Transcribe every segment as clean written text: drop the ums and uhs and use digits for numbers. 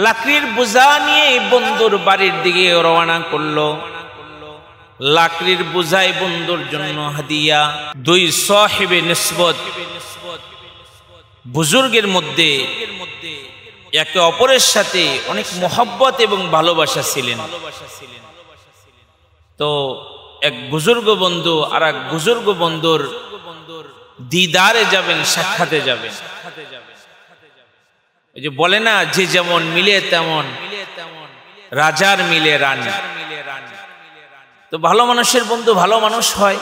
লাকড়ির বোঝা নিয়ে বন্ধুর বাড়ির দিকে রওনা করলো। লাকড়ির বোঝাই বন্ধুর জন্য হাদিয়া। দুই সাহিবে নিসবত বুজুর্গের মধ্যে একে অপরের সাথে অনেক মোহব্বত এবং ভালোবাসা ছিলেন। তো এক বুজুর্গ বন্ধু আর এক বুজুর্গ বন্ধুর দিদারে যাবেন, সাক্ষাতে যাবেন। এই যে বলে না, যে যেমন মিলে তেমন রাজার মিলে রানী। তো ভালো মানুষের বন্ধু ভালো মানুষ হয়।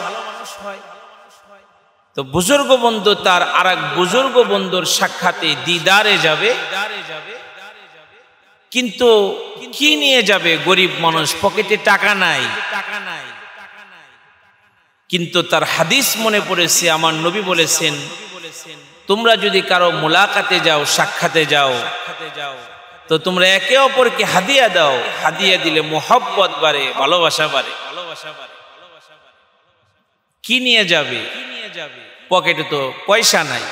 তো বুজুর্গ বন্ধু তার আর এক বুজুর্গ বন্ধুর সাক্ষাতে দিদারে যাবে, কিন্তু কি নিয়ে যাবে? গরিব মানুষ, পকেটে টাকা নাই। কিন্তু তার হাদিস মনে পড়েছে, আমার নবী বলেছেন, তোমরা যদি কারো মুলাকাতে যাও, সাক্ষাতে যাও, তো তোমরা একে অপরকে হাদিয়া দাও। হাদিয়া দিলে মোহব্বত বাড়ে, ভালোবাসা বাড়ে। কি নিয়ে যাবে? পকেটে তো পয়সা নাই।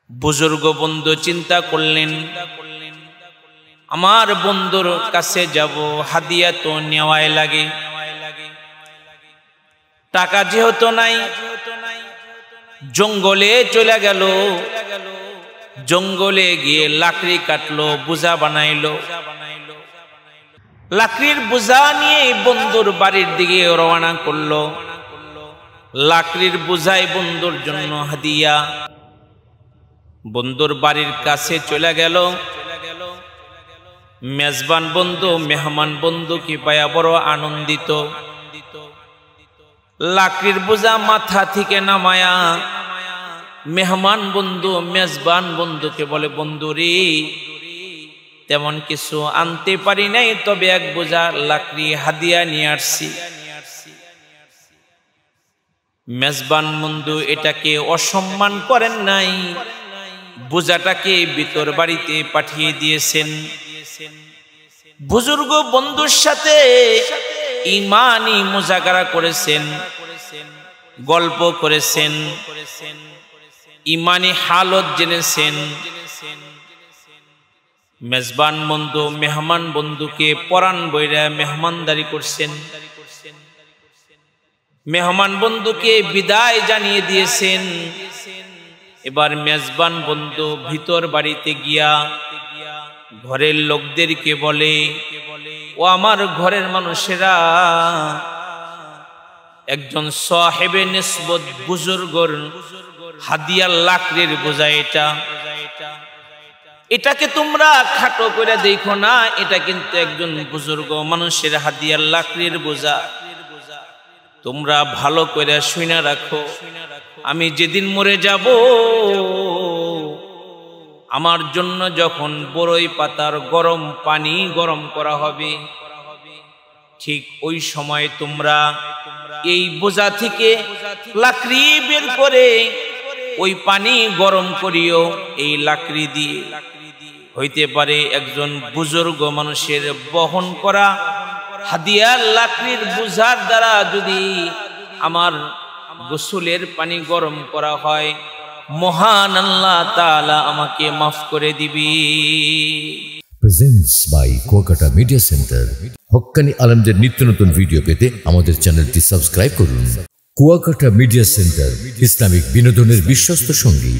বুজুর্গ বন্ধু চিন্তা করলেন, আমার বন্ধুর কাছে যাব, হাদিয়া তো নেওয়াই লাগে। টাকা যেহেতু নাই, জঙ্গলে চলে গেল। জঙ্গলে গিয়ে লাকড়ি কাটলো, বোঝা বানাইলো। লাকড়ির বোঝা নিয়ে বন্ধুর বাড়ির দিকে রওনা করলো। লাকড়ির বোঝাই বন্ধুর জন্য হাদিয়া। বন্ধুর বাড়ির কাছে চলে গেল। মেজবান বন্ধু মেহমান বন্ধুকে পায়া বড় আনন্দিত। লাকড়ির বোঝা মাথা থেকে নামায়া মেহমান বন্ধু মেজবান বন্ধুকে বলে, বন্ধু রে, তেমন কিছু আনতে পারি নাই, তবে এক বোঝা লাকড়ি হাদিয়া নিয়ে আসছি। মেজবান বন্ধু এটাকে অসম্মান করেন নাই, বোঝাটাকে ভিতর বাড়িতে পাঠিয়ে দিয়েছেন। বুজুর্গ বন্ধুর সাথে ইমানি মুজাকারা করেছেন, গল্প করেছেন, ইমানি হালত জেনেছেন। মেজবান বন্ধু মেহমান বন্ধুকে পরাণ বইরা মেহমানদারি করছেন। মেহমান বন্ধুকে বিদায় জানিয়ে দিয়েছেন। এবার মেজবান বন্ধু ভিতর বাড়িতে গিয়া ঘরের লোকদেরকে বলে, ও আমার ঘরের মানুষেরা, একজন সাহেবে নিসবত বুজুর্গর হাদিয়া লাকড়ির বোঝা এটাকে তোমরা খাটো করে দেখো না, এটা কিন্তু একজন বুজুর্গ মানুষের হাদিয়া লাকড়ির বোঝা। তোমরা ভালো করে শুনে রাখো, আমি যেদিন মরে যাব, আমার জন্য যখন বড়ই পাতার গরম পানি গরম করা হবে, ঠিক ওই সময় তোমরা এই বোঝা থেকে লাকড়ি বের করে ওই পানি গরম করিও। এই লাকড়ি দিয়ে হইতে পারে একজন বুজুর্গ মানুষের বহন করা হাদিয়ার লাকড়ির বোঝার দ্বারা যদি আমার গোসলের পানি গরম করা হয়, মহান আল্লাহ তাআলা আমাকে মাফ করে দিবি। Presents by Kuakata media centre. হক্কানি আলেমদের নিত্য নতুন ভিডিও পেতে আমাদের চ্যানেলটি সাবস্ক্রাইব করুন। কুয়াকাটা মিডিয়া সেন্টার, ইসলামিক বিনোদনের বিশ্বস্ত সঙ্গী।